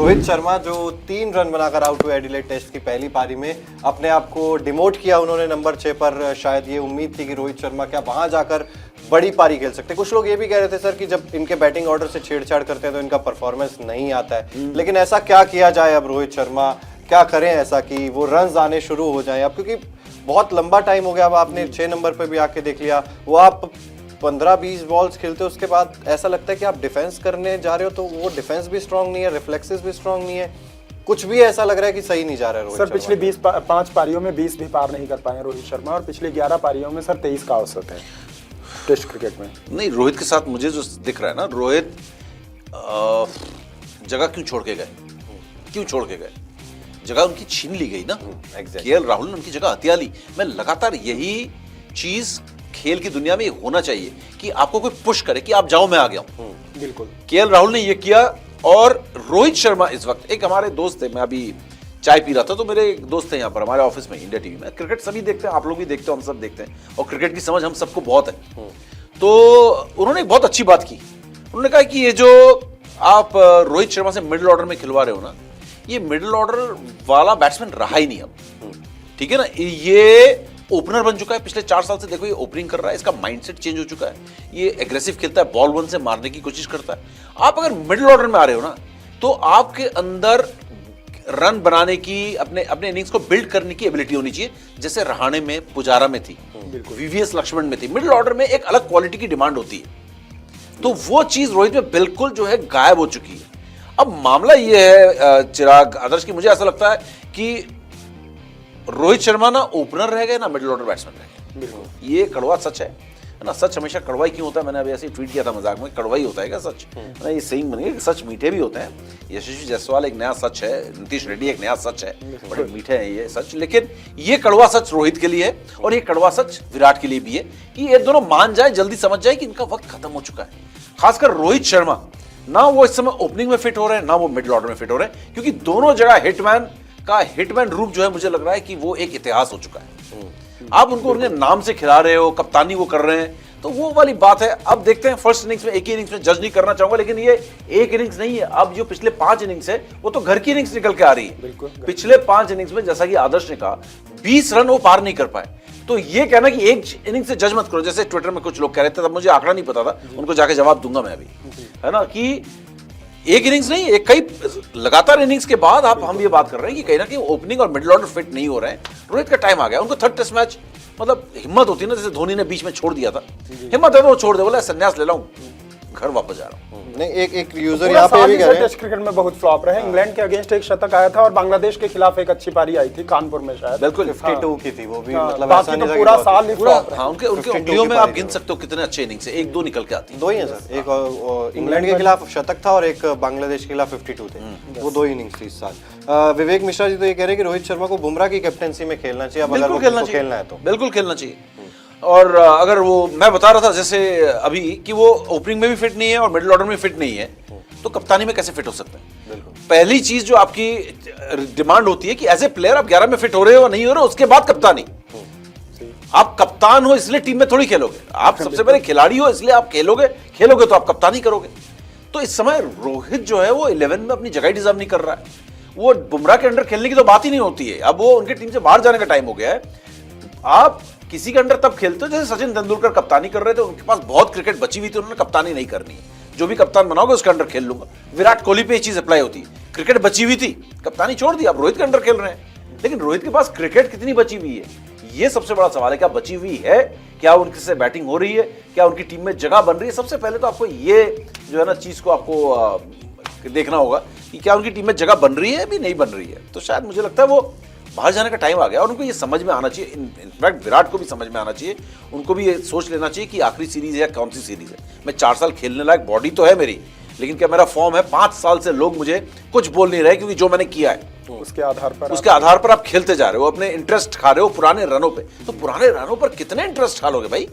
रोहित शर्मा जो 3 रन बनाकर आउट हुए एडिलेड टेस्ट की पहली पारी में, अपने आप को डिमोट किया उन्होंने नंबर 6 पर। शायद ये उम्मीद थी कि रोहित शर्मा क्या वहां जाकर बड़ी पारी खेल सकते। कुछ लोग ये भी कह रहे थे सर कि जब इनके बैटिंग ऑर्डर से छेड़छाड़ करते हैं तो इनका परफॉर्मेंस नहीं आता है, लेकिन ऐसा क्या किया जाए अब? रोहित शर्मा क्या करें ऐसा कि वो रन आने शुरू हो जाएं अब, क्योंकि बहुत लंबा टाइम हो गया। अब आपने 6 नंबर पे भी आके देख लिया, वो आप 15-20 बॉल्स खेलते हो, उसके बाद ऐसा लगता है कि आप डिफेंस करने जा रहे हो तो वो डिफेंस भी स्ट्रांग नहीं है, रिफ्लेक्सेस भी स्ट्रांग नहीं है, कुछ भी ऐसा लग रहा है कि सही नहीं जा रहा है रोहित सर। पिछली 5 पारियों में 20 भी पार नहीं कर पाए रोहित शर्मा, और पिछली 11 पारियों में सर 23 का औसत है टेस्ट क्रिकेट में। नहीं, रोहित के साथ मुझे जो दिख रहा है ना, रोहित जगह क्यों छोड़ के गए, क्यों छोड़ के गए? जगह उनकी छीन ली गई ना। केएल राहुल ने उनकी जगह हथिया ली। मैं लगातार यही चीज खेल की दुनिया में होना चाहिए कि आपको कोई पुश करे कि आप जाओ, मैं आ गया हूं। बिल्कुल, केएल राहुल ने ये किया। और रोहित शर्मा इस वक्त, एक हमारे दोस्त थे, मैं अभी चाय पी रहा था तो मेरे एक दोस्त थे यहाँ पर हमारे ऑफिस में, इंडिया टीवी में। क्रिकेट सभी देखते हैं, आप लोग भी देखते हो, हम सब देखते हैं, और क्रिकेट की समझ हम सबको बहुत है। तो उन्होंने एक बहुत अच्छी बात की। उन्होंने कहा कि ये जो आप रोहित शर्मा से मिडिल ऑर्डर में खिलवा रहे हो ना, ये मिडिल ऑर्डर वाला बैट्समैन रहा ही नहीं अब, ठीक है ना। ये ओपनर बन चुका है, पिछले 4 साल से देखो ये ओपनिंग कर रहा है, इसका माइंडसेट चेंज हो चुका है, ये एग्रेसिव खेलता है, बॉल 1 से मारने की कोशिश करता है। आप अगर मिडिल ऑर्डर में आ रहे हो ना, तो आपके अंदर रन बनाने की, अपने इनिंग्स को बिल्ड करने की एबिलिटी होनी चाहिए, जैसे रहाणे में, पुजारा में थी, वीवीएस लक्ष्मण में थी। मिडिल ऑर्डर में एक अलग क्वालिटी की डिमांड होती है, तो वो चीज रोहित में बिल्कुल जो है गायब हो चुकी है। अब मामला ये है चिराग आदर्श की, मुझे ऐसा लगता है कि रोहित शर्मा ना ओपनर रह गए ना मिडिल ऑर्डर बैट्समैन रह गए। ये कड़वा सच है ना। सच हमेशा कड़वा ही क्यों होता है? मैंने अभी ऐसे ट्वीट किया था मजाक में, कड़वा ही होता है क्या सच? ना, ये सही बनी, सच मीठे भी होते हैं। यशस्वी जायसवाल एक नया सच है, नीतीश रेड्डी एक नया सच है, बड़े मीठे हैं ये सच। लेकिन ये कड़वा सच रोहित के लिए है, और ये कड़वा सच विराट के लिए भी है कि ये दोनों मान जाए, जल्दी समझ जाए कि इनका वक्त खत्म हो चुका है। खासकर रोहित शर्मा, ना वो इस समय ओपनिंग में फिट हो रहे हैं, ना वो मिडिल ऑर्डर में फिट हो रहे हैं, क्योंकि दोनों जगह हिटमैन रूप जो है, मुझे लग रहा है कि वो एक इतिहास हो चुका है। आप उनको उनके नाम से खिला रहे हो, कप्तानी वो कर रहे हैं, तो वो वाली बात है। अब देखते हैं फर्स्ट इनिंग्स में, एक ही इनिंग्स में जज नहीं करना चाहूंगा, लेकिन ये एक इनिंग्स नहीं है। अब जो पिछले 5 इनिंग्स है, वो तो घर की इनिंग्स निकल के आ रही है। पिछले 5 इनिंग्स में, जैसा कि आदर्श ने कहा, 20 रन वो पार नहीं कर पाए। तो ये कहना कि एक इनिंग्स से जज मत करो, जैसे ट्विटर में कुछ लोग कह रहे थे, तब मुझे आंकड़ा नहीं पता था, उनको जाके जवाब दूंगा मैं अभी, है ना, कि एक इनिंग्स नहीं, एक कई लगातार इनिंग्स के बाद हम ये बात कर रहे हैं कि कहीं ना कहीं ओपनिंग और मिडिल ऑर्डर फिट नहीं हो रहे हैं। रोहित का टाइम आ गया, उनको 3rd टेस्ट मैच, मतलब हिम्मत होती है ना, जैसे धोनी ने बीच में छोड़ दिया था, हिम्मत है तो वो छोड़ दे, बोला संन्यास ले ला हूं, घर वापस जा रहा हूं। नहीं, एक यूजर यहाँ पे भी कह रहे हैं टेस्ट क्रिकेट में बहुत फ्लॉप रहे। इंग्लैंड के अगेंस्ट एक शतक आया था, और बांग्लादेश के खिलाफ एक अच्छी पारी आई थी कानपुर में शायद, बिल्कुल 52 की थी वो भी, मतलब बाकी तो पूरा साल ही फ्लॉप रहा। हाँ, उनके उंगलियों में आप गिन सकते हो कितने अच्छे इनिंग्स है, 1-2 निकल के आती है। 2 ही है सर, एक इंग्लैंड के खिलाफ शतक था और एक बांग्लादेश के खिलाफ 52 थे, वो 2 इनिंग्स थी इस साल। विवेक मिश्रा जी तो ये कह रहे हैं कि रोहित शर्मा को बुमराह की कैप्टनसी में खेलना चाहिए, अब अगर वो खेलना है तो बिल्कुल खेलना चाहिए। और अगर वो, मैं बता रहा था जैसे अभी कि वो ओपनिंग में भी फिट नहीं है और मिडिल ऑर्डर में फिट नहीं है, तो कप्तानी में कैसे फिट हो सकते हैं? पहली चीज जो आपकी डिमांड होती है कि एज ए प्लेयर आप 11 में फिट हो रहे हो नहीं हो रहे हो, उसके बाद कप्तानी। आप कप्तान हो इसलिए टीम में थोड़ी खेलोगे, आप सबसे पहले खिलाड़ी हो इसलिए आप खेलोगे तो आप कप्तानी करोगे। तो इस समय रोहित जो है वो 11 में अपनी जगह डिजर्व नहीं कर रहा है। वो बुमराह के अंडर खेलने की तो बात ही नहीं होती है, अब वो उनकी टीम से बाहर जाने का टाइम हो गया है। आप किसी के अंडर तब खेलते हो जैसे सचिन तेंदुलकर कप्तानी कर रहे थे, उनके पास बहुत क्रिकेट बची हुई थी, उन्होंने कप्तानी नहीं करनी है, जो भी कप्तान बनाओगे उसके अंडर खेल लूंगा। विराट कोहली पे ये चीज अप्लाई होती है, क्रिकेट बची हुई थी, कप्तानी छोड़ दी, आप रोहित के अंडर खेल रहे हैं। लेकिन रोहित के पास क्रिकेट कितनी बची हुई है, ये सबसे बड़ा सवाल है। क्या बची हुई है, क्या उनके से बैटिंग हो रही है, क्या उनकी टीम में जगह बन रही है? सबसे पहले तो आपको ये जो है ना चीज को आपको देखना होगा कि क्या उनकी टीम में जगह बन रही है, भी नहीं बन रही है। तो शायद मुझे लगता है वो बाहर जाने का टाइम आ गया, और उनको ये समझ में आना चाहिए, इनफैक्ट विराट को भी समझ में आना चाहिए, उनको भी ये सोच लेना चाहिए कि आखिरी सीरीज है या कौन सी सीरीज है। मैं 4 साल खेलने लायक बॉडी तो है मेरी, लेकिन क्या मेरा फॉर्म है? 5 साल से लोग मुझे कुछ बोल नहीं रहे, क्योंकि जो मैंने किया है उसके आधार पर आप खेलते जा रहे हो, अपने इंटरेस्ट खा रहे हो पुराने रनों पे। तो पुराने रनों पर कितने इंटरेस्ट खा लोगे भाई?